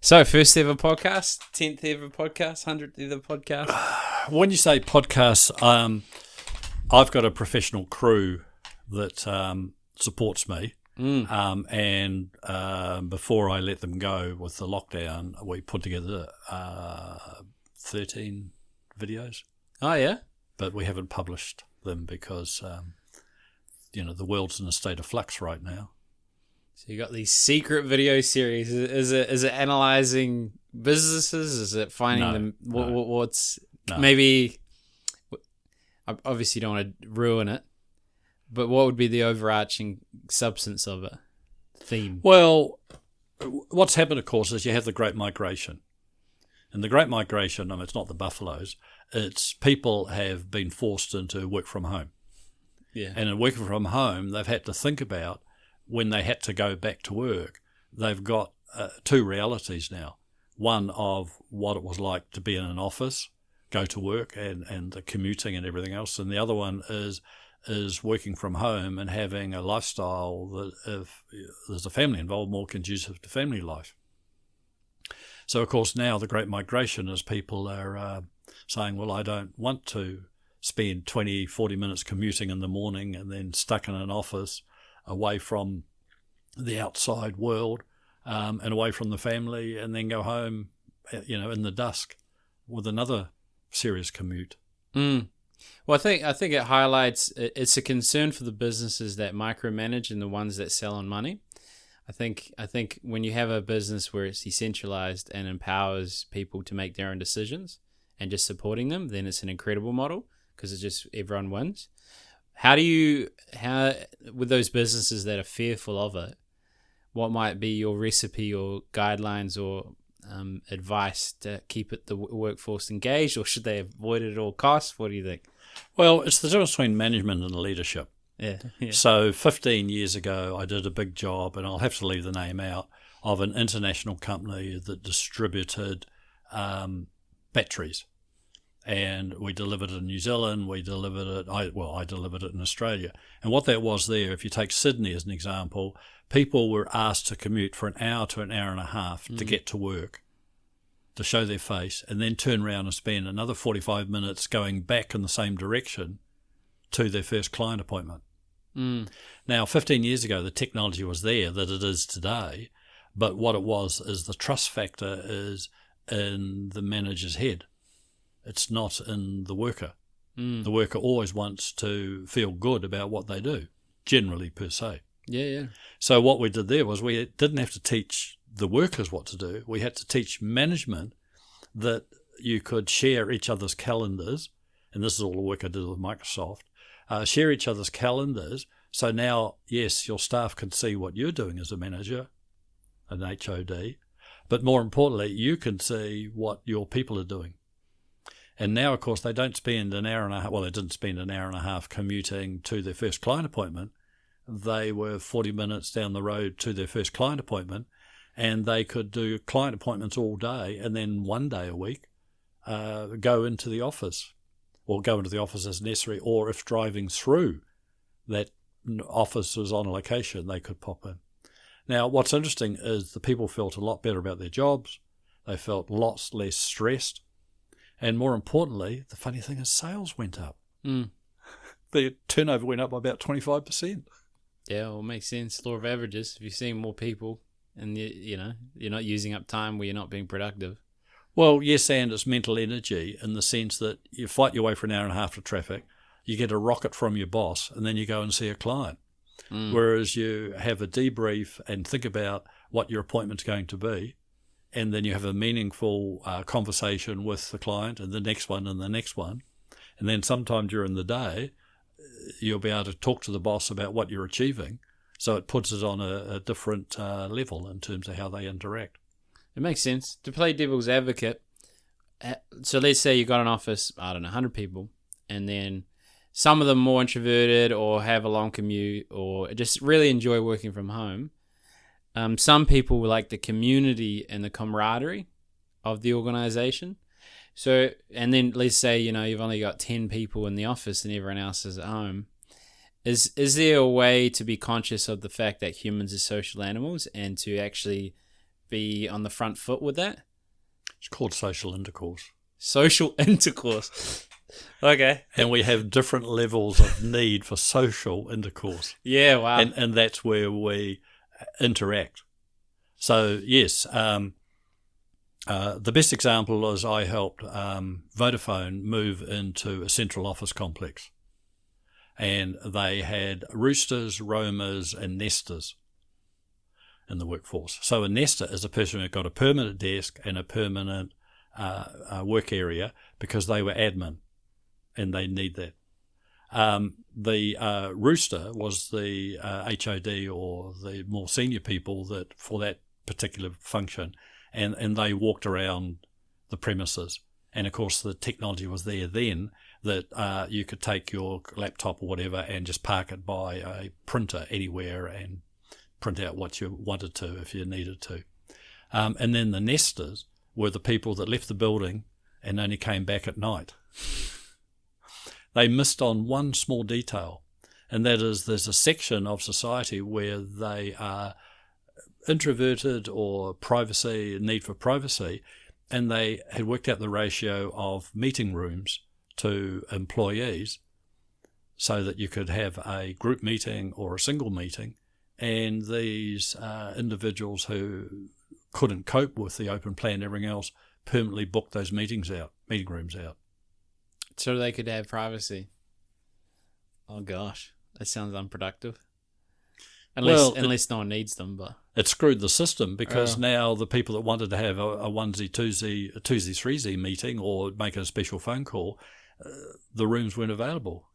So, first ever podcast, 10th ever podcast, 100th ever podcast. When you say podcasts, I've got a professional crew that supports me. And before I let them go with the lockdown, we put together 13 videos. Oh, yeah? But we haven't published them because, the world's in a state of flux right now. So you got these secret video series. Is it analyzing businesses? Is it finding them? What's maybe? Obviously, you don't want to ruin it. But what would be the overarching substance of it? Theme? Well, what's happened, of course, is you have the Great Migration. And the Great Migration, it's not the buffaloes. It's people have been forced into work from home. Yeah. And in working from home, they've had to think about when they had to go back to work. They've got two realities now. One of what it was like to be in an office, go to work, and the commuting and everything else. And the other one is working from home and having a lifestyle that, if there's a family involved, more conducive to family life. So, of course, now the Great Migration is people are saying, well, I don't want to spend 20, 40 minutes commuting in the morning and then stuck in an office away from the outside world and away from the family, and then go home, in the dusk with another serious commute. Well, I think it highlights it's a concern for the businesses that micromanage and the ones that sell on money. I think when you have a business where it's decentralized and empowers people to make their own decisions and just supporting them, then it's an incredible model because it's just everyone wins. How with those businesses that are fearful of it, what might be your recipe or guidelines or advice to keep the workforce engaged, or should they avoid it at all costs? What do you think? Well, it's the difference between management and leadership. Yeah. So 15 years ago, I did a big job, and I'll have to leave the name out, of an international company that distributed batteries. And we delivered it in New Zealand, I delivered it in Australia. And what that was there, if you take Sydney as an example, people were asked to commute for an hour to an hour and a half to get to work, to show their face, and then turn around and spend another 45 minutes going back in the same direction to their first client appointment. Now, 15 years ago, the technology was there that it is today, but what it was is the trust factor is in the manager's head. It's not in the worker. The worker always wants to feel good about what they do, generally per se. Yeah. So what we did there was we didn't have to teach the workers what to do. We had to teach management that you could share each other's calendars, and this is all the work I did with Microsoft, share each other's calendars. So now, yes, your staff can see what you're doing as a manager, an HOD, but more importantly, you can see what your people are doing. And now, of course, they don't spend an hour and a half. Well, they didn't spend an hour and a half commuting to their first client appointment. They were 40 minutes down the road to their first client appointment, and they could do client appointments all day, and then one day a week go into the office, or go into the office as necessary, or if driving through that office was on a location, they could pop in. Now, what's interesting is the people felt a lot better about their jobs. They felt lots less stressed. And more importantly, the funny thing is sales went up. Their turnover went up by about 25%. Yeah, well, it makes sense. Law of averages. If you're seeing more people and, you're not using up time where you're not being productive. Well, yes, and it's mental energy in the sense that you fight your way for an hour and a half to traffic, you get a rocket from your boss, and then you go and see a client. Whereas you have a debrief and think about what your appointment's going to be, and then you have a meaningful conversation with the client, and the next one and the next one. And then sometime during the day, you'll be able to talk to the boss about what you're achieving. So it puts it on a different level in terms of how they interact. It makes sense. To play devil's advocate, so let's say you got an office, 100 people, and then some of them more introverted or have a long commute or just really enjoy working from home. Some people like the community and the camaraderie of the organization. So, and then let's say, you've only got 10 people in the office and everyone else is at home. Is there a way to be conscious of the fact that humans are social animals and to actually be on the front foot with that? It's called social intercourse. Social intercourse. Okay. And we have different levels of need for social intercourse. Yeah, wow. And that's where we interact. So, yes, the best example is I helped Vodafone move into a central office complex. And they had roosters, roamers, and nesters in the workforce. So a nester is a person who got a permanent desk and a permanent work area because they were admin and they need that. The rooster was the HOD or the more senior people that for that particular function, and they walked around the premises. And of course the technology was there then that you could take your laptop or whatever and just park it by a printer anywhere and print out what you wanted to if you needed to. And then the nesters were the people that left the building and only came back at night. They missed on one small detail, and that is there's a section of society where they are introverted or need for privacy, and they had worked out the ratio of meeting rooms to employees so that you could have a group meeting or a single meeting, and these individuals who couldn't cope with the open plan and everything else permanently booked those meeting rooms out. So they could have privacy. Oh gosh, that sounds unproductive. Unless no one needs them, but it screwed the system because now the people that wanted to have a onesie, twosie, threesie meeting or make a special phone call, the rooms weren't available.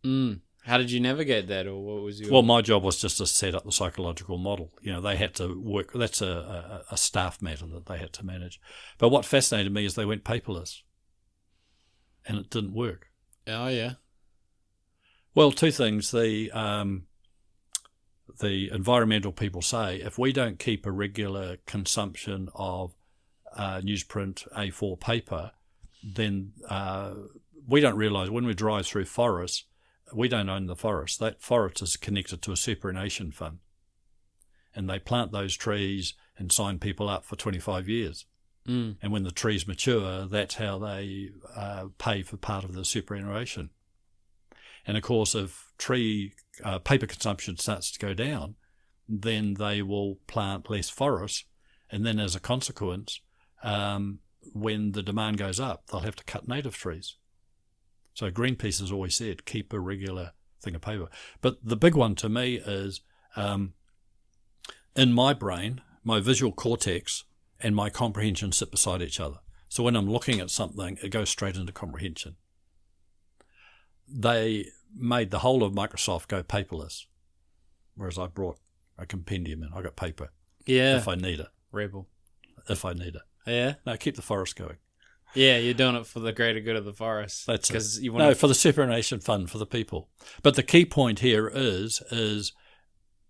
How did you navigate that, or what was your? Well, my job was just to set up the psychological model. They had to work. That's a staff matter that they had to manage. But what fascinated me is they went paperless, and it didn't work. Oh yeah. Well, two things. The environmental people say if we don't keep a regular consumption of newsprint A4 paper, then we don't realise when we drive through forests, we don't own the forest. That forest is connected to a superannuation fund. And they plant those trees and sign people up for 25 years. And when the trees mature, that's how they pay for part of the superannuation. And of course, if paper consumption starts to go down, then they will plant less forests. And then as a consequence, when the demand goes up, they'll have to cut native trees. So Greenpeace has always said, keep a regular thing of paper. But the big one to me is in my brain, my visual cortex and my comprehension sit beside each other. So when I'm looking at something, it goes straight into comprehension. They made the whole of Microsoft go paperless, whereas I brought a compendium in. I got paper. Yeah. If I need it. Rebel. If I need it. Yeah. No, keep the forest going. Yeah, you're doing it for the greater good of the forest. That's it. You No, for the superannuation fund, for the people. But the key point here is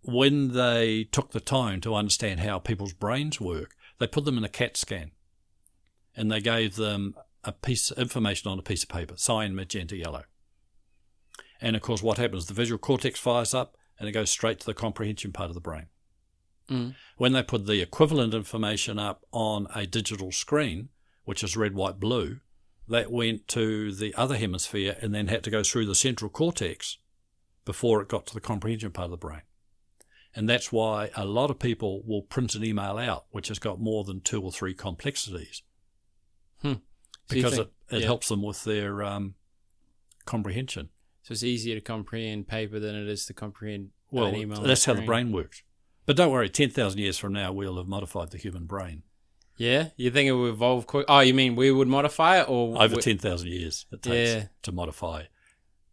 when they took the time to understand how people's brains work, they put them in a CAT scan, and they gave them a piece of information on a piece of paper, cyan, magenta, yellow. And of course, what happens? The visual cortex fires up, and it goes straight to the comprehension part of the brain. When they put the equivalent information up on a digital screen, which is red, white, blue, that went to the other hemisphere and then had to go through the central cortex before it got to the comprehension part of the brain. And that's why a lot of people will print an email out which has got more than 2 or 3 complexities. Because it helps them with their comprehension. So it's easier to comprehend paper than it is to comprehend an email. That's how the brain works. But don't worry, 10,000 years from now, we'll have modified the human brain. Yeah? You think it will evolve quick? Oh, you mean we would modify it? Or over 10,000 years it takes to modify.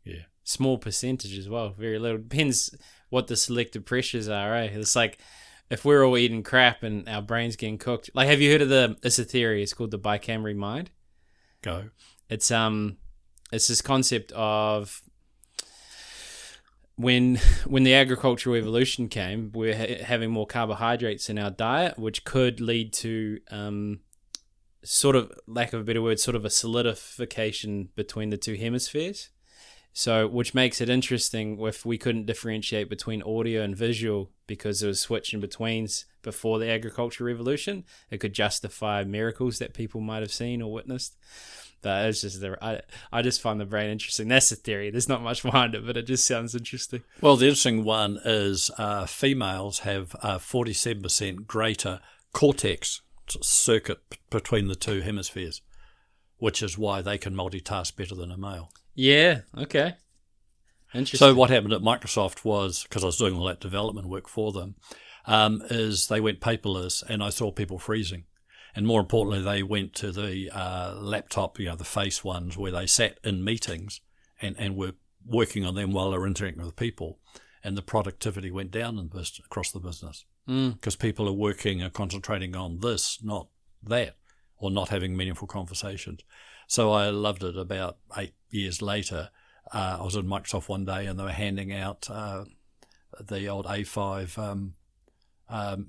Yeah. Small percentage as well. Very little. Depends what the selective pressures are, eh? It's like if we're all eating crap and our brain's getting cooked. Like, have you heard of it's a theory. It's called the bicameral mind. Go. It's this concept of when the agricultural revolution came, we're having more carbohydrates in our diet, which could lead to sort of, lack of a better word, sort of a solidification between the two hemispheres. So, which makes it interesting if we couldn't differentiate between audio and visual because it was switching betweens before the agricultural revolution. It could justify miracles that people might have seen or witnessed. But it's just I just find the brain interesting. That's the theory. There's not much behind it, but it just sounds interesting. Well, the interesting one is females have 47% greater cortex circuit between the two hemispheres, which is why they can multitask better than a male. Yeah, okay. Interesting. So what happened at Microsoft was, because I was doing all that development work for them, is they went paperless and I saw people freezing. And more importantly, they went to the laptop, the face ones, where they sat in meetings and were working on them while they were interacting with people. And the productivity went down across the business because people are working and concentrating on this, not that, or not having meaningful conversations. So I loved it. About 8 years later, I was in Microsoft one day and they were handing out the old A5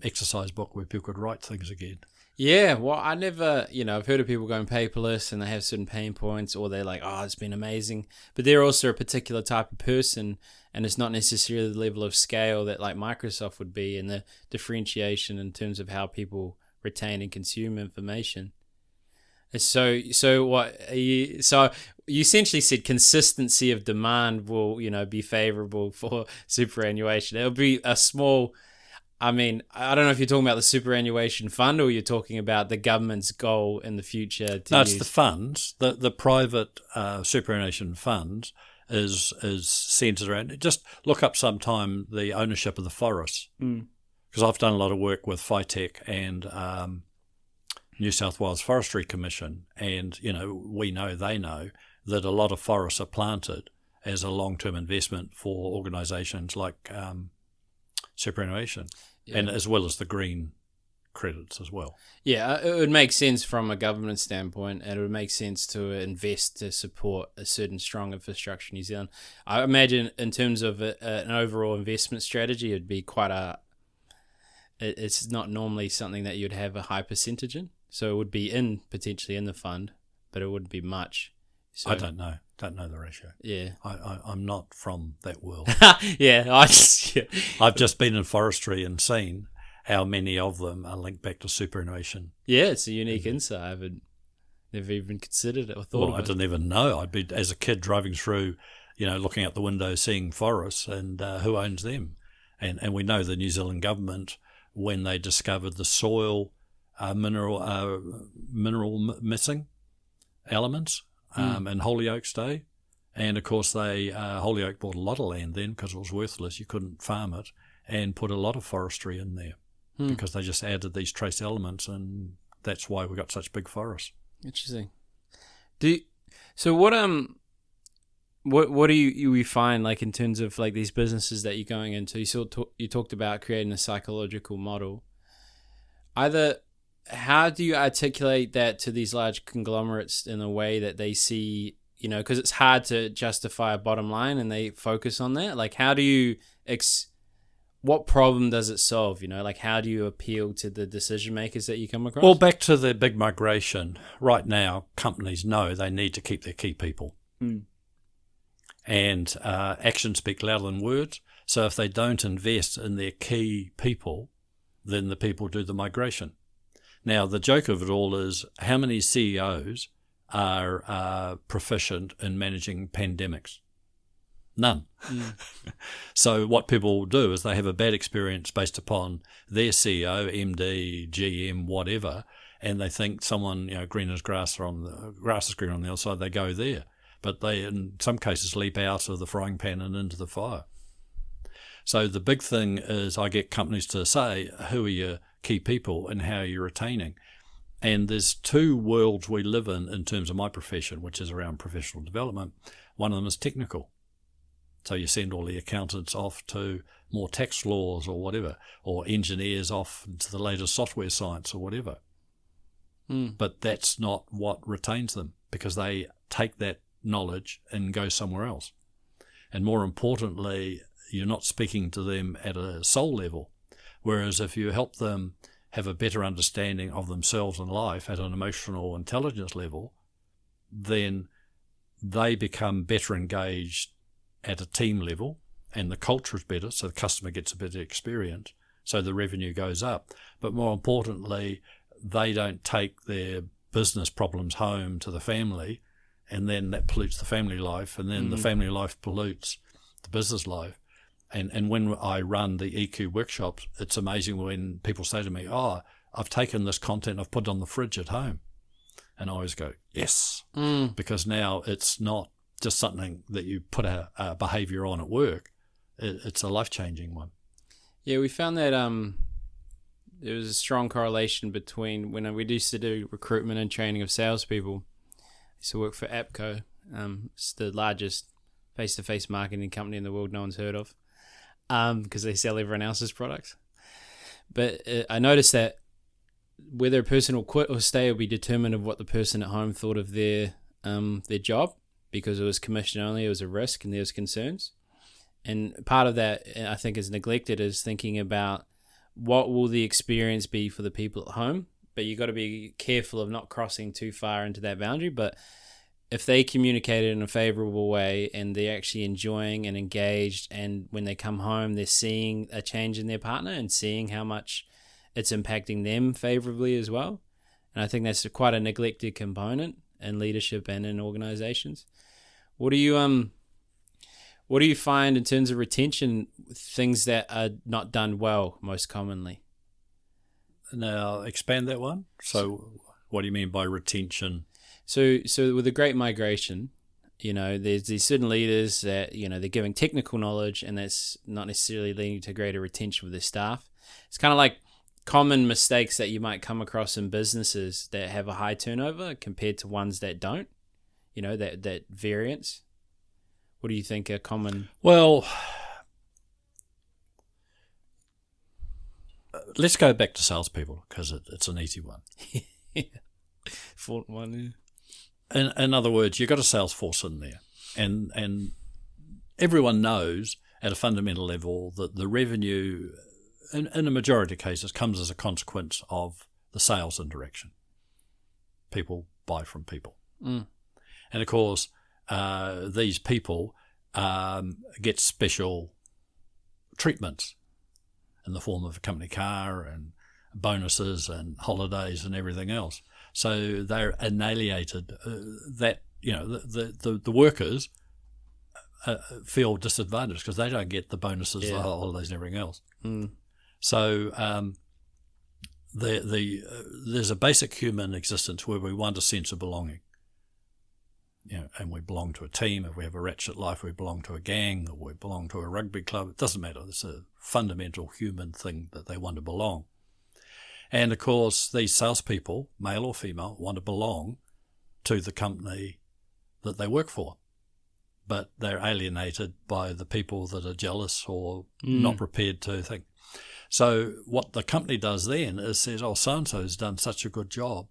exercise book where people could write things again. Yeah, well, I never, I've heard of people going paperless and they have certain pain points or they're like, oh, it's been amazing. But they're also a particular type of person and it's not necessarily the level of scale that like Microsoft would be and the differentiation in terms of how people retain and consume information. So you essentially said consistency of demand will, be favorable for superannuation. It'll be a small... I mean, I don't know if you're talking about the superannuation fund or you're talking about the government's goal in the future. It's the funds. The private superannuation funds is centred around. Just look up sometime the ownership of the forests. Because I've done a lot of work with FITEC and New South Wales Forestry Commission. And, we know, they know that a lot of forests are planted as a long-term investment for organisations like superannuation. Yeah. And as well as the green credits as well. Yeah, it would make sense from a government standpoint and it would make sense to invest to support a certain strong infrastructure in New Zealand. I imagine in terms of an overall investment strategy, it'd be it's not normally something that you'd have a high percentage in. So it would be potentially in the fund, but it wouldn't be much. So, I don't know the ratio. Yeah. I'm not from that world. Yeah, I've just been in forestry and seen how many of them are linked back to superannuation. Yeah, it's a unique insight. I haven't never even considered it or thought of it. I didn't even know. I'd be, as a kid, driving through, looking out the window, seeing forests and who owns them. And we know the New Zealand government, when they discovered the soil mineral missing elements, and Holyoake's day. And, of course, Holyoake bought a lot of land then because it was worthless. You couldn't farm it and put a lot of forestry in there because they just added these trace elements and that's why we got such big forests. Interesting. So what do you find like in terms of like these businesses that you're going into? You talked about creating a psychological model. How do you articulate that to these large conglomerates in a way that they see, because it's hard to justify a bottom line and they focus on that? Like, how do you, what problem does it solve? Like, how do you appeal to the decision makers that you come across? Well, back to the big migration. Right now, companies know they need to keep their key people. And actions speak louder than words. So if they don't invest in their key people, then the people do the migration. Now, the joke of it all is how many CEOs are proficient in managing pandemics? None. So what people do is they have a bad experience based upon their CEO, MD, GM, whatever, and they think someone, green as grass, grass is green on the other side, they go there. But they, in some cases, leap out of the frying pan and into the fire. So the big thing is I get companies to say, who are your key people and how you're retaining? And there's two worlds we live in terms of my profession, which is around professional development. One of them is technical. So you send all the accountants off to more tax laws or whatever, or engineers off to the latest software science or whatever. But that's not what retains them because they take that knowledge and go somewhere else. And more importantly, you're not speaking to them at a soul level. Whereas if you help them have a better understanding of themselves and life at an emotional intelligence level, then they become better engaged at a team level, and the culture is better, so the customer gets a better experience, so the revenue goes up. But more importantly, they don't take their business problems home to the family, and then that pollutes the family life, and then the family life pollutes the business life. And when I run the EQ workshops, it's amazing when people say to me, oh, I've taken this content, I've put it on the fridge at home. And I always go, yes, because now it's not just something that you put a behavior on at work. It's a life-changing one. Yeah, we found that there was a strong correlation between when we used to do recruitment and training of salespeople. I used to work for APCO. It's the largest face-to-face marketing company in the world no one's heard of, because they sell everyone else's products. But I noticed that whether a person will quit or stay will be determined of what the person at home thought of their job, because it was commission only, it was a risk, and there was concerns. And part of that, I think, is neglected, is thinking about what will the experience be for the people at home. But you got to be careful of not crossing too far into that boundary. But if they communicate it in a favorable way and they're actually enjoying and engaged, and when they come home, they're seeing a change in their partner and seeing how much it's impacting them favorably as well. And I think that's quite a neglected component in leadership and in organizations. What do you find in terms of retention, things that are not done well most commonly? Now, expand that one. So what do you mean by retention? So with the Great Migration, there's these certain leaders that, they're giving technical knowledge, and that's not necessarily leading to greater retention with their staff. It's kind of like common mistakes that you might come across in businesses that have a high turnover compared to ones that don't, that variance. What do you think are common? Well, let's go back to salespeople, because it's an easy one. One. In other words, you've got a sales force in there, and everyone knows at a fundamental level that the revenue, in a majority of cases, comes as a consequence of the sales interaction. People buy from people. And of course, these people get special treatments in the form of a company car and bonuses and holidays and everything else. So they're annihilated. The workers feel disadvantaged because they don't get the bonuses, the holidays, and everything else. So there's a basic human existence where we want a sense of belonging. And we belong to a team. If we have a ratchet life, we belong to a gang, or we belong to a rugby club. It doesn't matter. It's a fundamental human thing that they want to belong. And of course, these salespeople, male or female, want to belong to the company that they work for. But they're alienated by the people that are jealous or not prepared to think. So what the company does then is says, oh, so-and-so's done such a good job,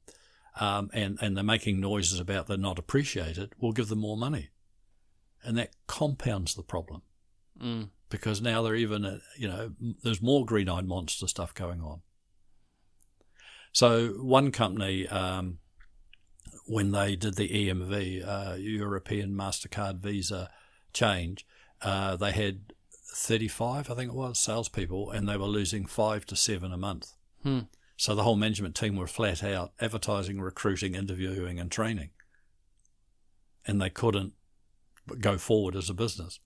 and they're making noises about they're not appreciated, we'll give them more money. And that compounds the problem. Because now they're even, there's more green-eyed monster stuff going on. So one company, when they did the EMV, European MasterCard Visa change, they had 35, I think it was, salespeople, and they were losing 5 to 7 a month. So the whole management team were flat out advertising, recruiting, interviewing, and training. And they couldn't go forward as a business.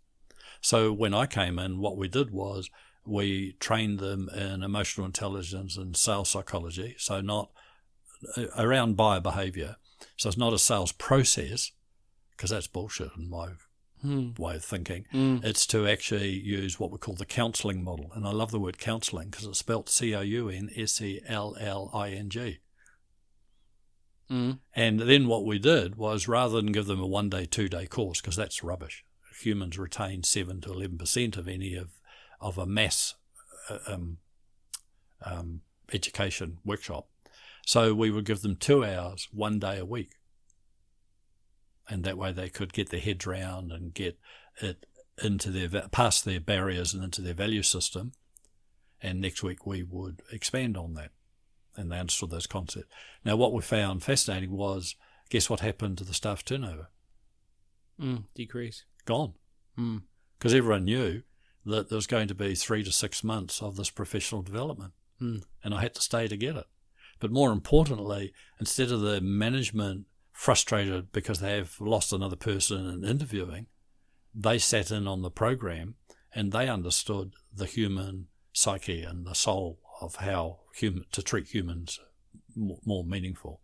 So when I came in, what we did was we trained them in emotional intelligence and sales psychology, so not around buyer behavior. So it's not a sales process, because that's bullshit in my way of thinking. It's to actually use what we call the counselling model. And I love the word counselling because it's spelt COUNSELLING. And then what we did was, rather than give them a 1-day, 2-day course, because that's rubbish. Humans retain 7 to 11% of any of a mass education workshop. So we would give them 2 hours, 1 day a week. And that way they could get their heads round and get it into past their barriers and into their value system. And next week we would expand on that. And they understood those concepts. Now what we found fascinating was, guess what happened to the staff turnover? Decrease. Gone. Because everyone knew that there was going to be 3 to 6 months of this professional development, and I had to stay to get it. But more importantly, instead of the management frustrated because they have lost another person in interviewing, they sat in on the program and they understood the human psyche and the soul of how to treat humans more meaningful.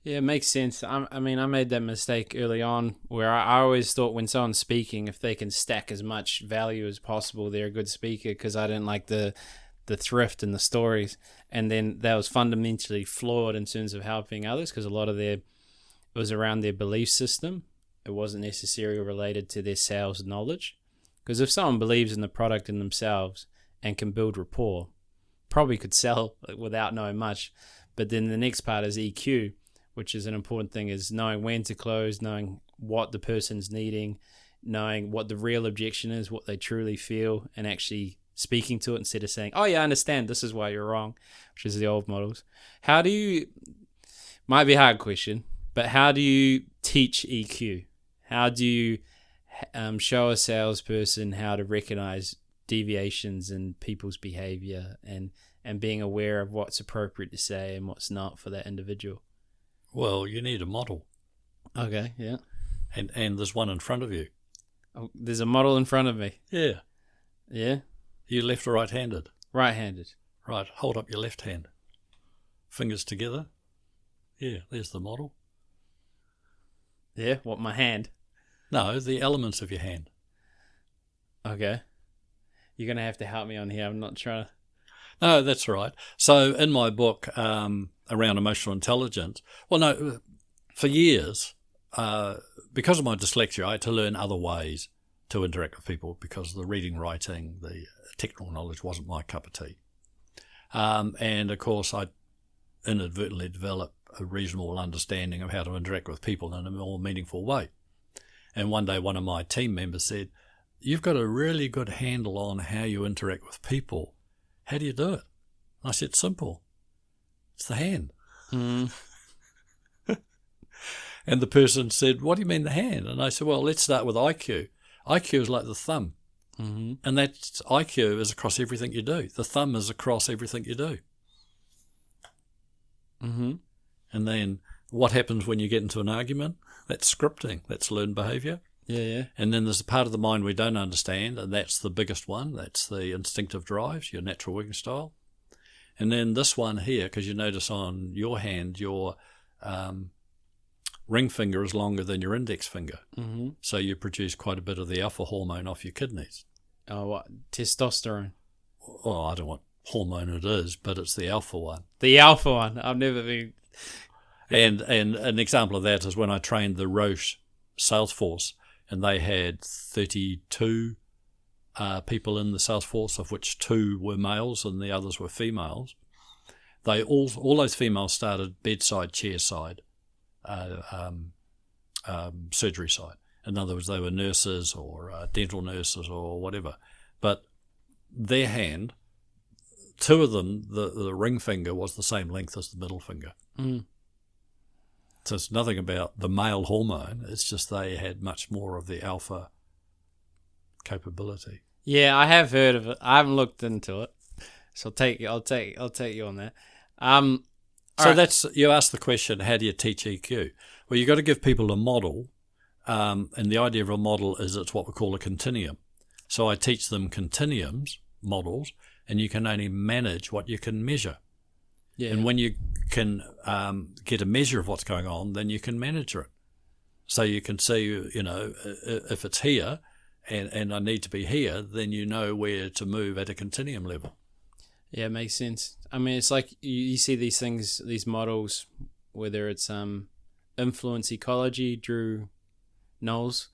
Yeah, it makes sense. I mean, I made that mistake early on where I always thought when someone's speaking, if they can stack as much value as possible, they're a good speaker, because I didn't like the thrift and the stories. And then that was fundamentally flawed in terms of helping others, because a lot of it was around their belief system. It wasn't necessarily related to their sales knowledge. Because if someone believes in the product in themselves and can build rapport, probably could sell without knowing much. But then the next part is EQ, which is an important thing, is knowing when to close, knowing what the person's needing, knowing what the real objection is, what they truly feel, and actually speaking to it instead of saying, oh yeah, I understand, this is why you're wrong, which is the old models. How do you, might be a hard question, but how do you teach EQ? How do you show a salesperson how to recognize deviations in people's behavior and being aware of what's appropriate to say and what's not for that individual? Well, you need a model. Okay, yeah. And there's one in front of you. Oh, there's a model in front of me. Yeah. Yeah? You left or right-handed? Right-handed. Right. Hold up your left hand. Fingers together. Yeah, there's the model. Yeah? What, my hand? No, the elements of your hand. Okay. You're going to have to help me on here. I'm not trying to... No, that's right. So in my book around emotional intelligence, for years, because of my dyslexia, I had to learn other ways to interact with people because the reading, writing, the technical knowledge wasn't my cup of tea. And of course, I inadvertently developed a reasonable understanding of how to interact with people in a more meaningful way. And one day, one of my team members said, "You've got a really good handle on how you interact with people. How do you do it?" I said, "Simple. It's the hand." And the person said, "What do you mean the hand?" And I said, "Well, let's start with IQ. IQ is like the thumb. And that's IQ is across everything you do. The thumb is across everything you do." And then what happens when you get into an argument? That's scripting. That's learned behavior. Yeah. And then there's a part of the mind we don't understand, and that's the biggest one. That's the instinctive drives, your natural working style. And then this one here, because you notice on your hand, your ring finger is longer than your index finger. So you produce quite a bit of the alpha hormone off your kidneys. Oh, what? Testosterone? Well, I don't know what hormone it is, but it's the alpha one. The alpha one. I've never been... And an example of that is when I trained the Roche sales force, and they had 32 people in the sales force, of which 2 were males and the others were females. They all those females started bedside, chair side, surgery side. In other words, they were nurses or dental nurses or whatever. But their hand, 2 of them, the ring finger was the same length as the middle finger. So it's nothing about the male hormone. It's just they had much more of the alpha capability. Yeah, I have heard of it. I haven't looked into it, so I'll take you on that. So that's, you asked the question, how do you teach EQ? Well, you've got to give people a model, and the idea of a model is it's what we call a continuum. So I teach them continuums, models, and you can only manage what you can measure. Yeah. And when you can get a measure of what's going on, then you can manage it. So you can see, if it's here and I need to be here, then you know where to move at a continuum level. Yeah, it makes sense. I mean, it's like you see these things, these models, whether it's influence ecology, Drew Knowles,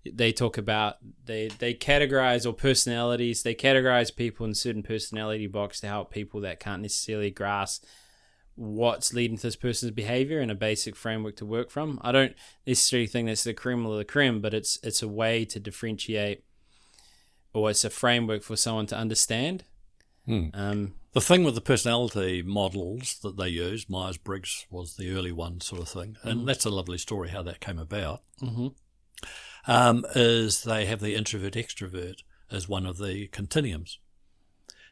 they talk about, they categorize, or personalities, they categorize people in certain personality box to help people that can't necessarily grasp what's leading to this person's behavior and a basic framework to work from. I don't necessarily think that's the creme of the creme, but it's a way to differentiate, or it's a framework for someone to understand. The thing with the personality models that they use, Myers-Briggs was the early one sort of thing, and that's a lovely story how that came about. is they have the introvert-extrovert as one of the continuums.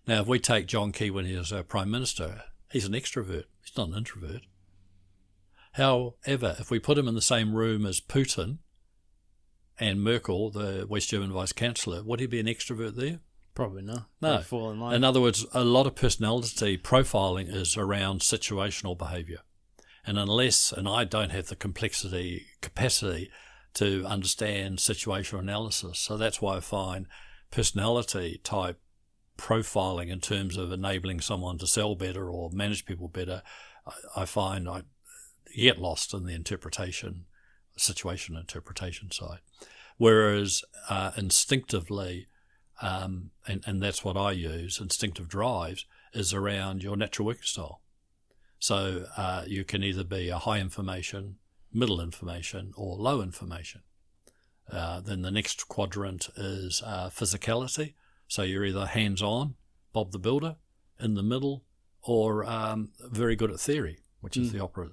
Now, if we take John Key when he was our Prime Minister, he's an extrovert. He's not an introvert. However, if we put him in the same room as Putin and Merkel, the West German Vice-Chancellor, would he be an extrovert there? Probably not. No. Fall in line. In other words, a lot of personality profiling is around situational behaviour. And and I don't have the capacity to understand situational analysis. So that's why I find personality type profiling in terms of enabling someone to sell better or manage people better, I find I get lost in the situation interpretation side. Whereas instinctively, and that's what I use, instinctive drives, is around your natural working style. So you can either be a high information, middle information, or low information. Then the next quadrant is physicality. So you're either hands-on, Bob the Builder, in the middle, or very good at theory, which is the opposite.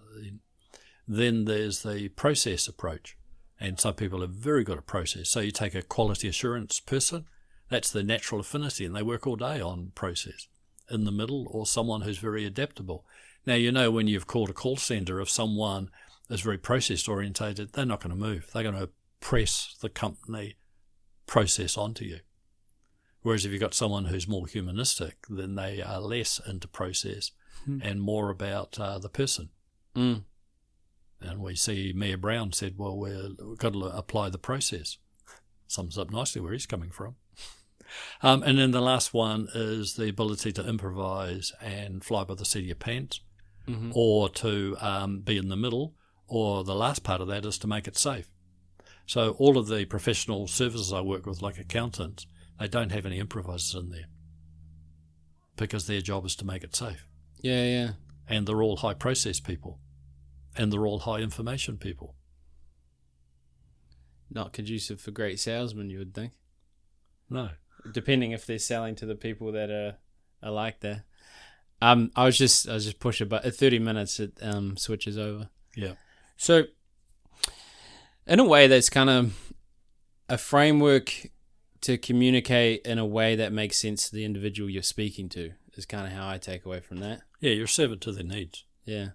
Then there's the process approach. And some people are very good at process. So you take a quality assurance person, that's their natural affinity, and they work all day on process. In the middle, or someone who's very adaptable. Now, when you've called a call center, if someone is very process orientated, they're not going to move. They're going to press the company process onto you. Whereas if you've got someone who's more humanistic, then they are less into process and more about the person. And we see Mayor Brown said, well, we've got to apply the process. Sums up nicely where he's coming from. And then the last one is the ability to improvise and fly by the seat of your pants, or to be in the middle, or the last part of that is to make it safe. So all of the professional services I work with, like accountants, they don't have any improvisers in there because their job is to make it safe. Yeah. And they're all high process people, and they're all high information people. Not conducive for great salesmen, you would think. No. Depending if they're selling to the people that are like that. I was just pushing, but at 30 minutes it switches over. Yeah. So, in a way, that's kind of a framework to communicate in a way that makes sense to the individual you're speaking to. Is kind of how I take away from that. Yeah, you're servant to their needs. Yeah.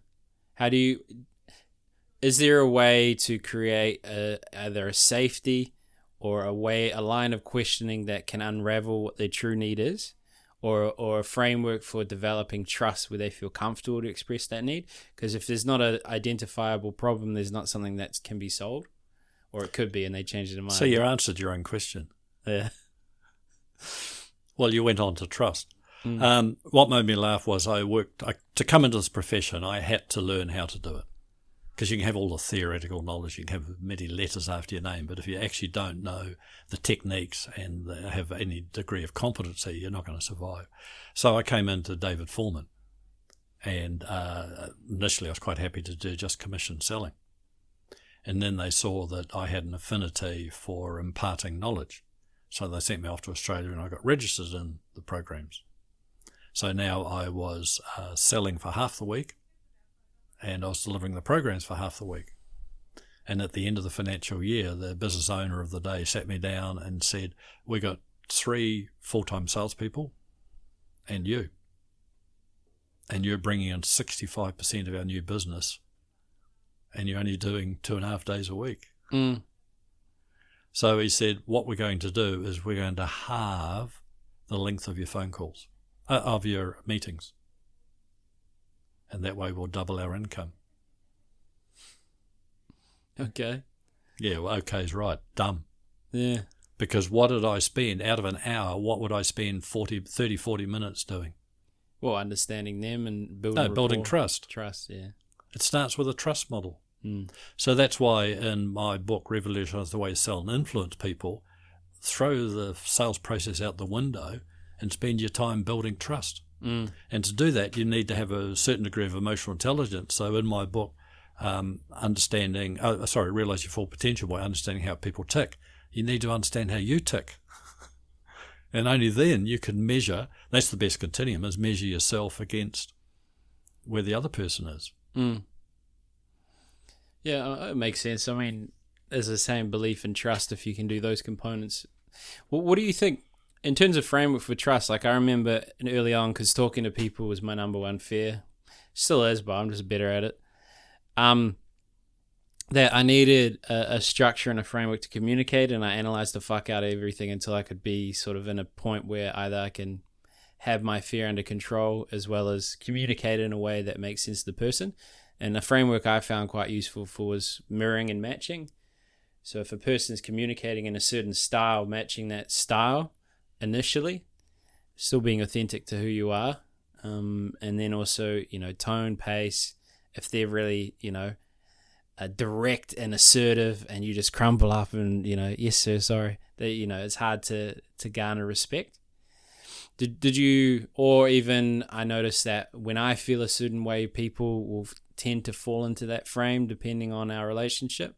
Is there a way to create either a safety or a line of questioning that can unravel what their true need is, or a framework for developing trust where they feel comfortable to express that need? Because if there's not an identifiable problem, there's not something that can be solved, or it could be, and they change their mind. So you answered your own question. Yeah. Well, you went on to trust. What made me laugh was to come into this profession, I had to learn how to do it. Because you can have all the theoretical knowledge, you can have many letters after your name, but if you actually don't know the techniques and have any degree of competency, you're not going to survive. So I came into David Foreman, and initially I was quite happy to do just commission selling. And then they saw that I had an affinity for imparting knowledge. So they sent me off to Australia and I got registered in the programs. So now I was selling for half the week, and I was delivering the programs for half the week. And at the end of the financial year, the business owner of the day sat me down and said, we got 3 full-time salespeople and you. And you're bringing in 65% of our new business, and you're only doing 2.5 days a week. So he said, what we're going to do is we're going to halve the length of your phone calls, of your meetings. And that way we'll double our income. Okay. Yeah, well, okay's right. Dumb. Yeah. Because what did I spend out of an hour? What would I spend 40 minutes doing? Well, understanding them and building building trust. Trust, yeah. It starts with a trust model. So that's why in my book, Revolutionize the Way to Sell and Influence People, throw the sales process out the window and spend your time building trust. And to do that, you need to have a certain degree of emotional intelligence. So in my book, Realize Your Full Potential by Understanding How People Tick, you need to understand how you tick. And only then you can measure, that's the best continuum, is measure yourself against where the other person is. Yeah, it makes sense. I mean, there's the same belief in trust if you can do those components. What do you think in terms of framework for trust? Like I remember early on, because talking to people was my number one fear, still is, but I'm just better at it. That I needed a structure and a framework to communicate, and I analyzed the fuck out of everything until I could be sort of in a point where either I can have my fear under control as well as communicate in a way that makes sense to the person. And a framework I found quite useful for was mirroring and matching. So if a person is communicating in a certain style, matching that style initially, still being authentic to who you are, and then also, tone, pace. If they're really, direct and assertive, and you just crumble up and yes sir, sorry, that it's hard to garner respect. Did you, or even I noticed that when I feel a certain way, people will tend to fall into that frame depending on our relationship.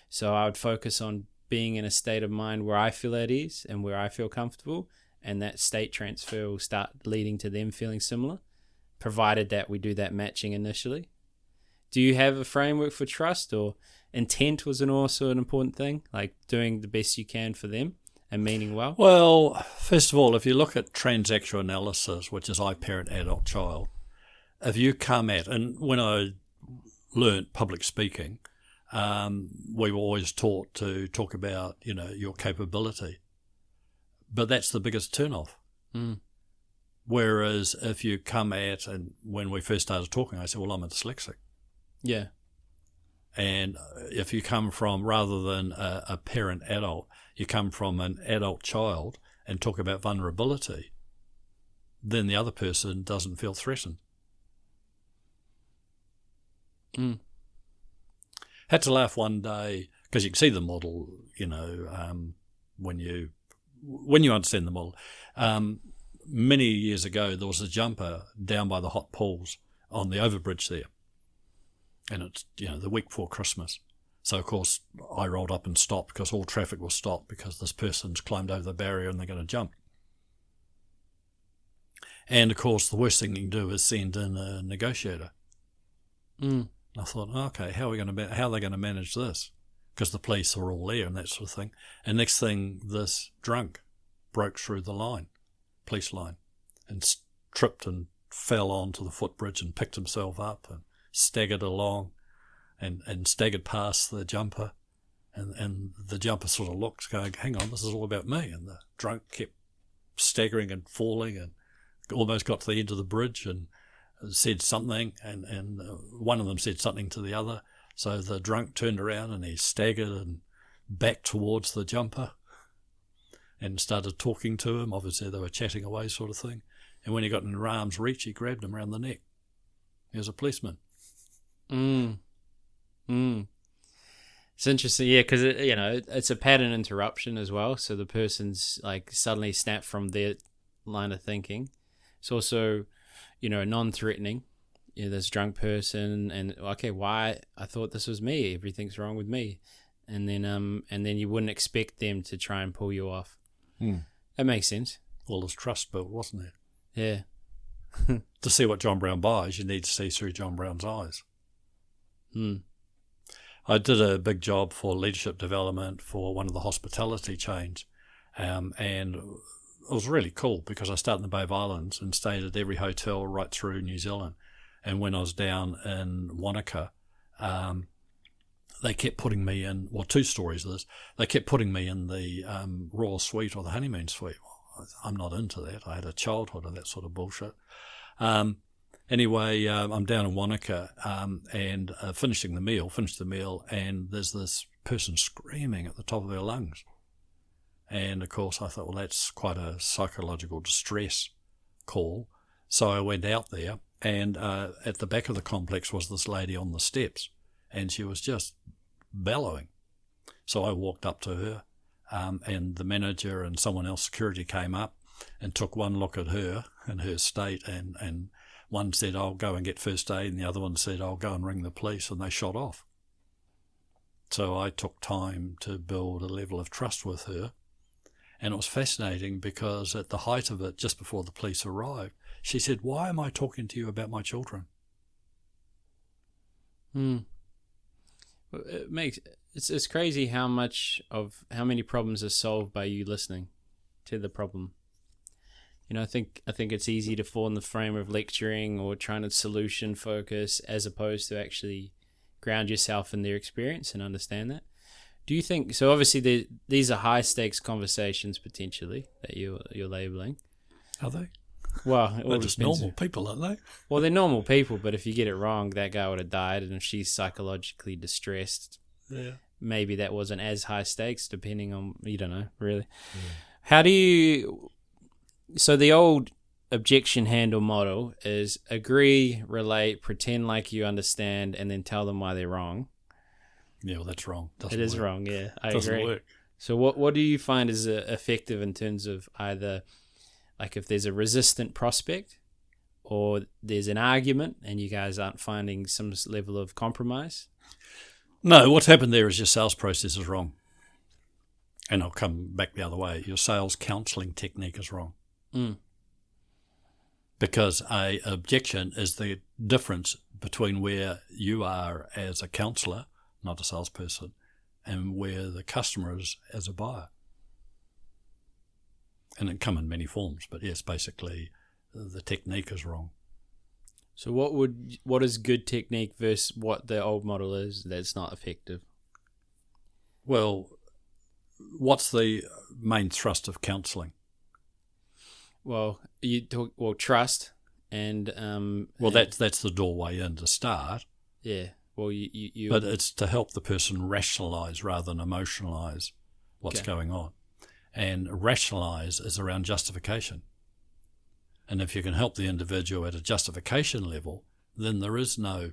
So I would focus on being in a state of mind where I feel at ease and where I feel comfortable, and that state transfer will start leading to them feeling similar, provided that we do that matching initially. Do you have a framework for trust, or intent was also an important thing, like doing the best you can for them and meaning well? Well, first of all, if you look at transactional analysis, which is I parent, adult, child, if you come at, and when I learnt public speaking, we were always taught to talk about, your capability. But that's the biggest turnoff. Mm. Whereas if you come at, and when we first started talking, I said, well, I'm a dyslexic. Yeah. And if you come from, rather than a parent adult, you come from an adult child and talk about vulnerability, then the other person doesn't feel threatened. Mm. Had to laugh one day, because you can see the model, when you understand the model. Many years ago, there was a jumper down by the hot pools on the overbridge there. And it's, the week before Christmas. So, of course, I rolled up and stopped because all traffic was stopped because this person's climbed over the barrier and they're going to jump. And, of course, the worst thing you can do is send in a negotiator. Mm. I thought, okay, how are they going to manage this? Because the police are all there and that sort of thing. And next thing, this drunk broke through the police line, and tripped and fell onto the footbridge and picked himself up and staggered along and staggered past the jumper. And the jumper sort of looked, going, hang on, this is all about me. And the drunk kept staggering and falling and almost got to the end of the bridge and said something, and one of them said something to the other. So the drunk turned around and he staggered and back towards the jumper and started talking to him. Obviously they were chatting away, sort of thing. And when he got in arm's reach, he grabbed him around the neck. He was a policeman. It's interesting, yeah, because it's a pattern interruption as well. So the person's like suddenly snapped from their line of thinking. It's also, non-threatening. This drunk person, and okay, why? I thought this was me. Everything's wrong with me, and then you wouldn't expect them to try and pull you off. That makes sense. Well, there's trust built, wasn't there? Yeah. To see what John Brown buys, you need to see through John Brown's eyes. I did a big job for leadership development for one of the hospitality chains, and it was really cool because I started in the Bay of Islands and stayed at every hotel right through New Zealand. And when I was down in Wanaka, they kept putting me in, well, two stories of this, they kept putting me in the Royal Suite or the Honeymoon Suite. Well, I'm not into that. I had a childhood of that sort of bullshit. Anyway, I'm down in Wanaka and finished the meal, and there's this person screaming at the top of their lungs. And, of course, I thought, well, that's quite a psychological distress call. So I went out there, and at the back of the complex was this lady on the steps, and she was just bellowing. So I walked up to her, and the manager and someone else, security, came up and took one look at her and her state, and one said, I'll go and get first aid, and the other one said, I'll go and ring the police, and they shot off. So I took time to build a level of trust with her, and it was fascinating because at the height of it, just before the police arrived, she said, why am I talking to you about my children? It makes It's crazy how many problems are solved by you listening to the problem. I think it's easy to fall in the frame of lecturing or trying to solution focus as opposed to actually ground yourself in their experience and understand that. Do you think so? Obviously, these are high stakes conversations potentially that you're labeling. Are they? Well, they're just normal people, aren't they? Well, they're normal people, but if you get it wrong, that guy would have died, and if she's psychologically distressed, maybe that wasn't as high stakes, depending on, you don't know, really. Yeah. How do you... So the old objection handle model is agree, relate, pretend like you understand, and then tell them why they're wrong. Yeah, well, that's wrong. It is wrong, yeah. I agree. Doesn't work. So what do you find is effective in terms of either... Like if there's a resistant prospect or there's an argument and you guys aren't finding some level of compromise? No, what's happened there is your sales process is wrong. And I'll come back the other way. Your sales counselling technique is wrong. Because a objection is the difference between where you are as a counsellor, not a salesperson, and where the customer is as a buyer. And it come in many forms, but yes, basically the technique is wrong. So what is good technique versus what the old model is that's not effective? Well, what's the main thrust of counselling? Well, you talk trust and that's the doorway in to start. Yeah. Well, you but it's to help the person rationalise rather than emotionalise what's going on. And rationalise is around justification. And if you can help the individual at a justification level, then there is no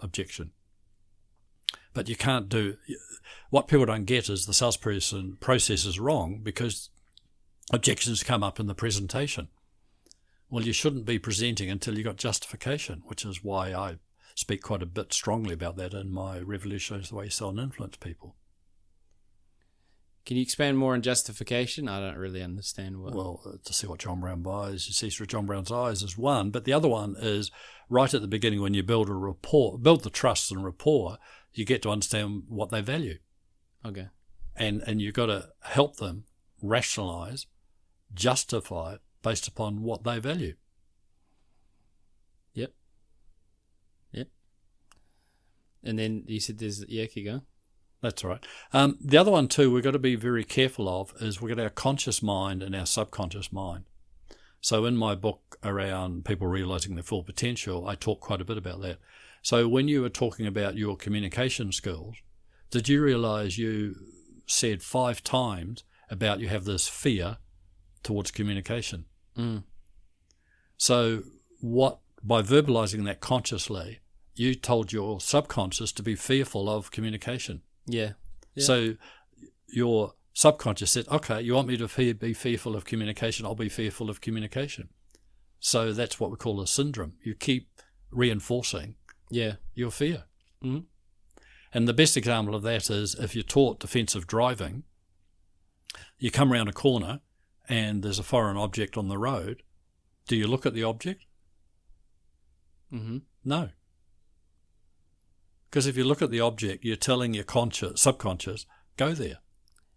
objection. But you can't do... What people don't get is the salesperson process is wrong because objections come up in the presentation. Well, you shouldn't be presenting until you got justification, which is why I speak quite a bit strongly about that in my Revolutionize the Way You Sell and Influence People. Can you expand more on justification? I don't really understand what... Well, to see what John Brown buys, you see through John Brown's eyes is one, but the other one is right at the beginning when you build a rapport, build the trust and rapport, you get to understand what they value. Okay. And you've got to help them rationalise, justify it based upon what they value. Yep. And then you said there's... Yeah, keep going. That's right. The other one too we've got to be very careful of is we've got our conscious mind and our subconscious mind. So in my book around people realising their full potential, I talk quite a bit about that. So when you were talking about your communication skills, did you realise you said 5 times about you have this fear towards communication? So by verbalising that consciously, you told your subconscious to be fearful of communication. Yeah. So your subconscious said, okay, you want me to be fearful of communication, I'll be fearful of communication. So that's what we call a syndrome. You keep reinforcing your fear. Mm-hmm. And the best example of that is if you're taught defensive driving, you come around a corner and there's a foreign object on the road. Do you look at the object? Mm-hmm. No. Because if you look at the object, you're telling your subconscious, go there.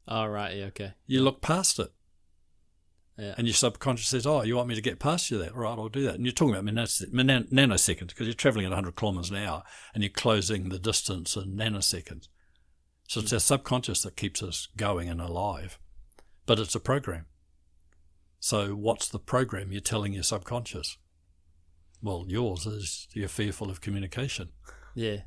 Oh, right, yeah, okay. You look past it. Yeah. And your subconscious says, oh, you want me to get past you there? All right, I'll do that. And you're talking about nanoseconds because you're travelling at 100 kilometres an hour and you're closing the distance in nanoseconds. So it's our subconscious that keeps us going and alive. But it's a program. So what's the program you're telling your subconscious? Well, yours is you're fearful of communication. Yeah.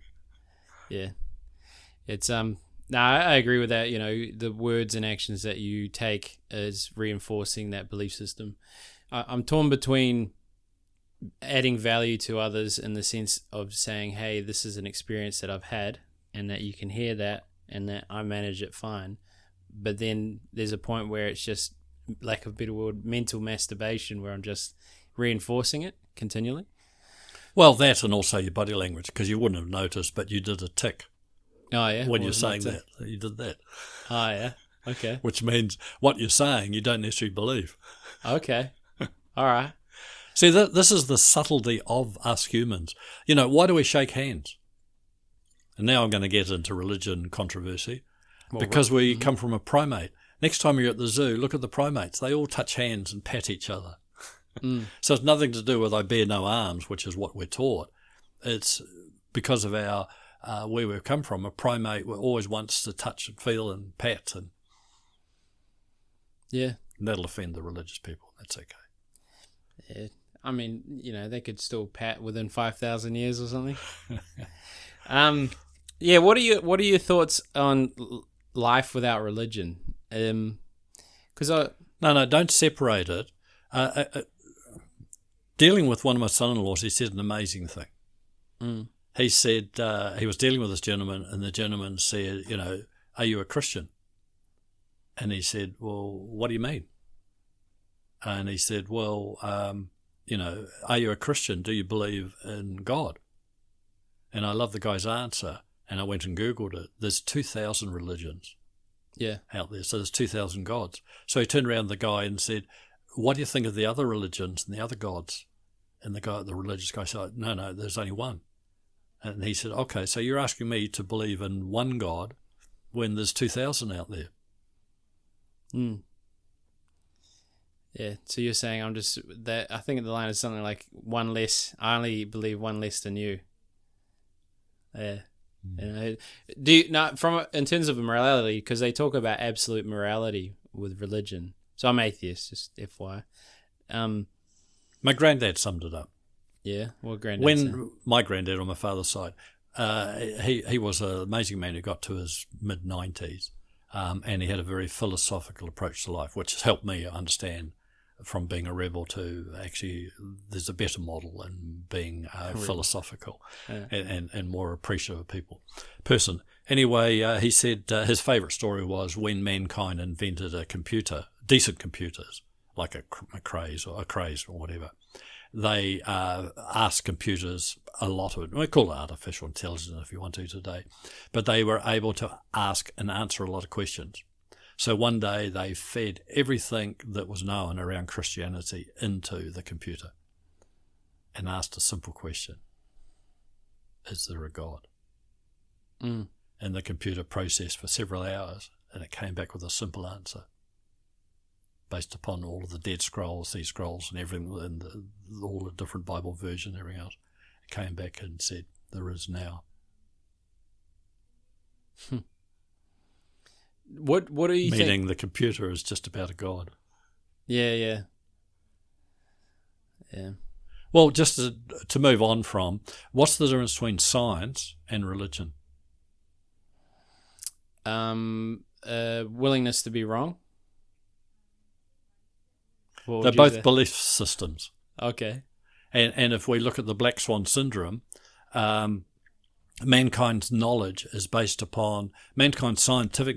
It's no, I agree with that. The words and actions that you take is reinforcing that belief system. I'm torn between adding value to others in the sense of saying, hey, this is an experience that I've had and that you can hear that and that I manage it fine. But then there's a point where it's just, lack of a better word, mental masturbation, where I'm just reinforcing it continually. Well, that and also your body language, because you wouldn't have noticed, but you did a tick. Oh, yeah? When you're saying that. You did that. Oh, yeah? Okay. Which means what you're saying you don't necessarily believe. Okay. All right. See, this is the subtlety of us humans. Why do we shake hands? And now I'm going to get into religion controversy, Well, because we come from a primate. Next time you're at the zoo, look at the primates. They all touch hands and pat each other. So it's nothing to do with I bear no arms, which is what we're taught. It's because of our where we've come from. A primate always wants to touch and feel and pat, and yeah. that'll offend the religious people. That's okay. Yeah. I mean, they could still pat within 5,000 years or something. Yeah. What are your thoughts on life without religion? Because No, don't separate it. Dealing with one of my son-in-laws, he said an amazing thing. He said he was dealing with this gentleman, and the gentleman said, are you a Christian? And he said, well, what do you mean? And he said, well, are you a Christian? Do you believe in God? And I love the guy's answer, and I went and Googled it. There's 2,000 religions out there, so there's 2,000 gods. So he turned around to the guy and said, what do you think of the other religions and the other gods? And the religious guy said, no, there's only one. And he said, okay, so you're asking me to believe in one God when there's 2,000 out there. Yeah, so you're saying I think the line is something like one less. I only believe one less than you. Yeah. Do you not in terms of morality, because they talk about absolute morality with religion. So I'm atheist, just FYI. My granddad summed it up. Yeah, what granddad? My granddad on my father's side, he was an amazing man who got to his mid-90s, and he had a very philosophical approach to life, which has helped me understand from being a rebel to actually there's a better model in being philosophical and more appreciative of person. Anyway, he said his favourite story was when mankind invented a computer, decent computers, like a craze or whatever. They asked computers a lot of it. We call it artificial intelligence if you want to today. But they were able to ask and answer a lot of questions. So one day they fed everything that was known around Christianity into the computer and asked a simple question. Is there a God? And the computer processed for several hours and it came back with a simple answer based upon all of the Dead Scrolls, these scrolls and everything, and all the different Bible versions and everything else. It came back and said, there is now. What do you think? Meaning the computer is just about a God. Yeah. Well, just to move on from, what's the difference between science and religion? Willingness to be wrong. They're both belief systems. Okay. And if we look at the black swan syndrome, mankind's scientific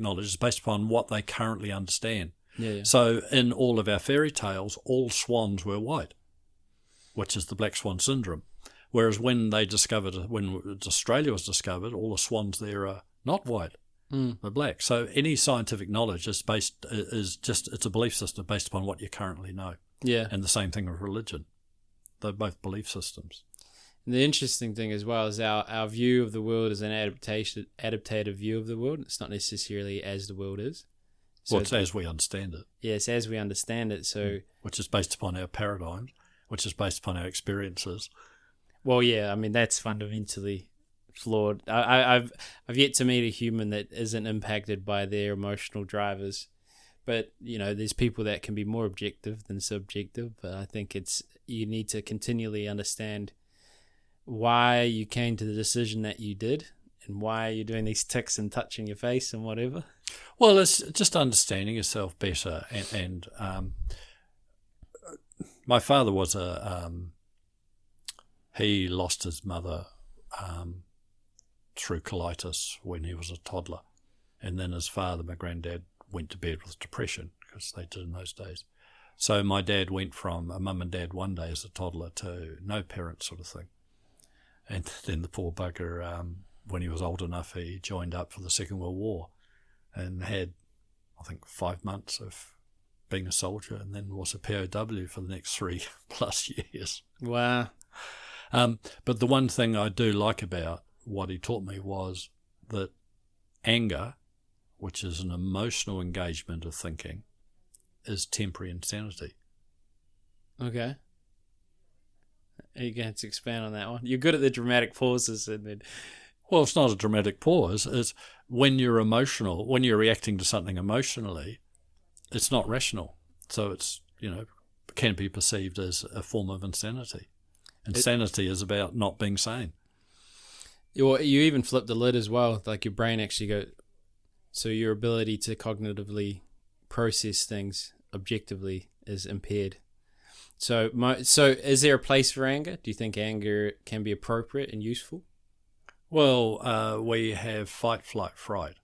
knowledge is based upon what they currently understand. Yeah. So in all of our fairy tales, all swans were white, which is the black swan syndrome. Whereas when Australia was discovered, all the swans there are not white, they're black. So any scientific knowledge it's a belief system based upon what you currently know. Yeah. And the same thing with religion. They're both belief systems. And the interesting thing as well is our view of the world is an adaptative view of the world. It's not necessarily as the world is. So it's as we understand it. Yes, as we understand it. So, which is based upon our paradigms, which is based upon our experiences. Well, yeah, I mean that's fundamentally flawed. I've yet to meet a human that isn't impacted by their emotional drivers. But there's people that can be more objective than subjective. But I think you need to continually understand why you came to the decision that you did and why you're doing these ticks and touching your face and whatever. Well, it's just understanding yourself better. And my father was he lost his mother through colitis when he was a toddler. And then his father, my granddad, went to bed with depression because they did in those days. So my dad went from a mum and dad one day as a toddler to no parent sort of thing. And then the poor bugger, when he was old enough, he joined up for the Second World War and had, I think, 5 months of being a soldier and then was a POW for the next 3+ years. Wow. But the one thing I do like about what he taught me was that anger, which is an emotional engagement of thinking, is temporary insanity. Okay. Are you going to expand on that one? You're good at the dramatic pauses, and then. Well, it's not a dramatic pause. It's when you're emotional, when you're reacting to something emotionally, it's not rational. So it's, can be perceived as a form of insanity. Insanity is about not being sane. You even flip the lid as well. Like your brain actually goes, so your ability to cognitively process things objectively is impaired. So is there a place for anger? Do you think anger can be appropriate and useful? Well, we have fight, flight, fright.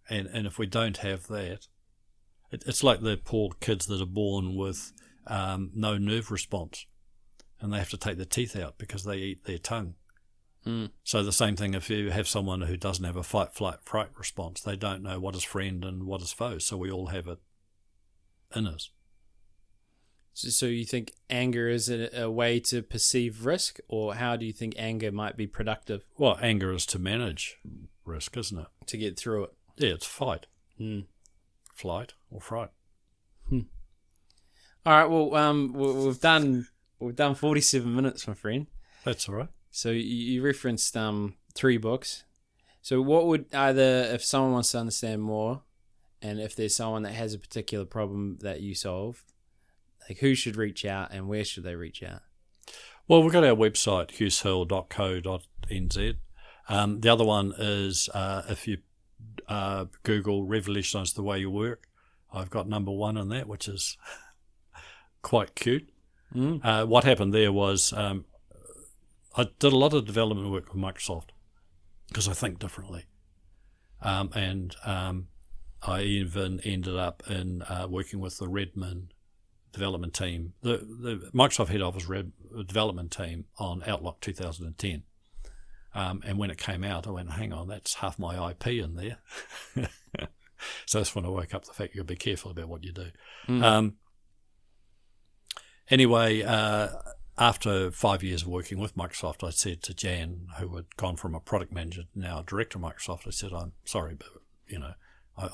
And if we don't have that, it's like the poor kids that are born with no nerve response, and they have to take their teeth out because they eat their tongue. So the same thing if you have someone who doesn't have a fight, flight, fright response, they don't know what is friend and what is foe. So we all have it in us. So you think anger is a way to perceive risk, or how do you think anger might be productive? Well, anger is to manage risk, isn't it? To get through it. Yeah, it's fight, flight, or fright. All right. Well, we've done 47 minutes, my friend. That's all right. So you referenced 3 books. So what would either, if someone wants to understand more, and if there's someone that has a particular problem that you solve, like who should reach out and where should they reach out? Well, we've got our website, husehill.co.nz. The other one is if you Google Revolutionize the Way You Work, I've got number 1 in that, which is quite cute. What happened there was I did a lot of development work with Microsoft because I think differently. And I even ended up in working with the Redmond development team, the Microsoft head office development team on Outlook 2010. And when it came out, I went, hang on, that's half my IP in there. So that's when I woke up the fact you've got to be careful about what you do. Anyway, after 5 years of working with Microsoft, I said to Jan, who had gone from a product manager to now a director of Microsoft, I said, I'm sorry, but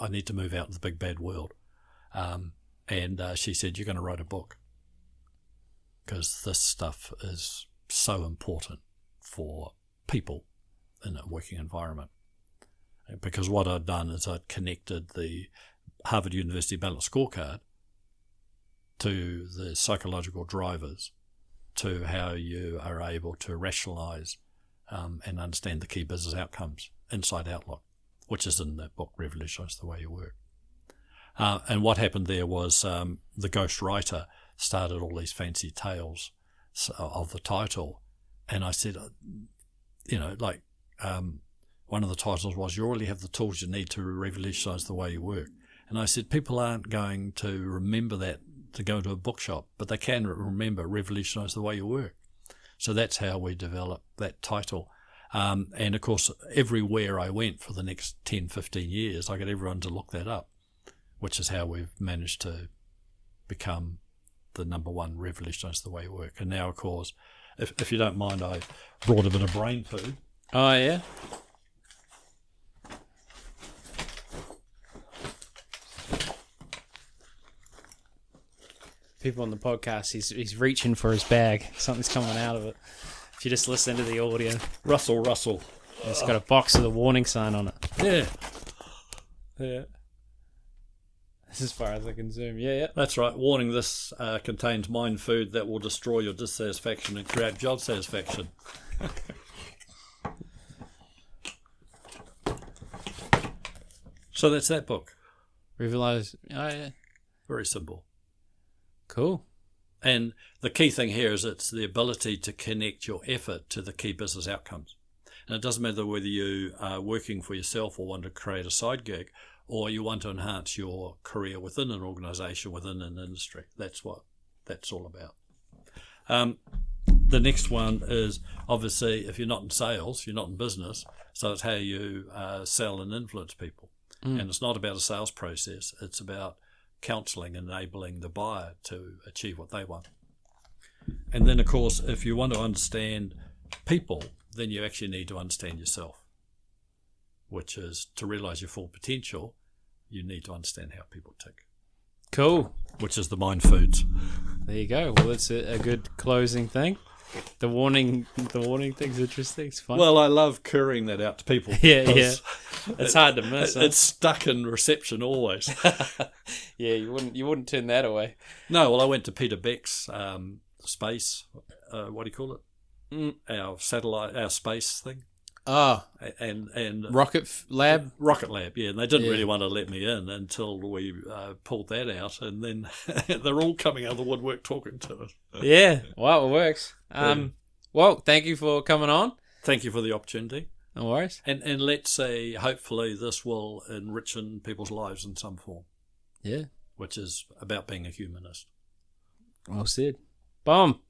I need to move out in the big bad world. And she said, you're going to write a book because this stuff is so important for people in a working environment. Because what I'd done is I'd connected the Harvard University Balanced Scorecard to the psychological drivers, to how you are able to rationalize and understand the key business outcomes inside Outlook, which is in the book Revolutionize the Way You Work. And what happened there was the ghost writer started all these fancy tales of the title. And I said, one of the titles was, you already have the tools you need to revolutionize the way you work. And I said, people aren't going to remember that to go to a bookshop, but they can remember revolutionize the way you work. So that's how we developed that title. And of course, everywhere I went for the next 10, 15 years, I got everyone to look that up, which is how we've managed to become the number 1 revolutionize the way you work. And now, of course, if you don't mind, I brought a bit of brain food. Oh, yeah? People on the podcast, he's reaching for his bag. Something's coming out of it. If you just listen to the audio. Russell. It's got a box with a warning sign on it. Yeah. That's as far as I can zoom. Yeah. That's right. Warning, this contains mind food that will destroy your dissatisfaction and create job satisfaction. So that's that book. Revitalize. Oh, yeah. Very simple. Cool. And the key thing here is it's the ability to connect your effort to the key business outcomes. And it doesn't matter whether you are working for yourself or want to create a side gig, or you want to enhance your career within an organisation, within an industry. That's what that's all about. The next one is, obviously, if you're not in sales, you're not in business, so it's how you sell and influence people. And it's not about a sales process. It's about counselling, enabling the buyer to achieve what they want. And then, of course, if you want to understand people then you actually need to understand yourself, which is to realise your full potential, you need to understand how people tick. Cool. Which is the mind foods. There you go. Well, that's a good closing thing. The warning thing's interesting. It's fun. Well, I love currying that out to people. Yeah. It's hard to miss. It's stuck in reception always. Yeah, you wouldn't turn that away. No, well, I went to Peter Beck's space. What do you call it? Our satellite, our space thing. Oh, and Rocket Lab. Rocket Lab, yeah. And they didn't really want to let me in until we pulled that out, and then they're all coming out of the woodwork talking to us. Yeah, well, it works. Well, thank you for coming on. Thank you for the opportunity. No worries. And let's say, hopefully, this will enrich in people's lives in some form. Yeah. Which is about being a humanist. Well said. Boom.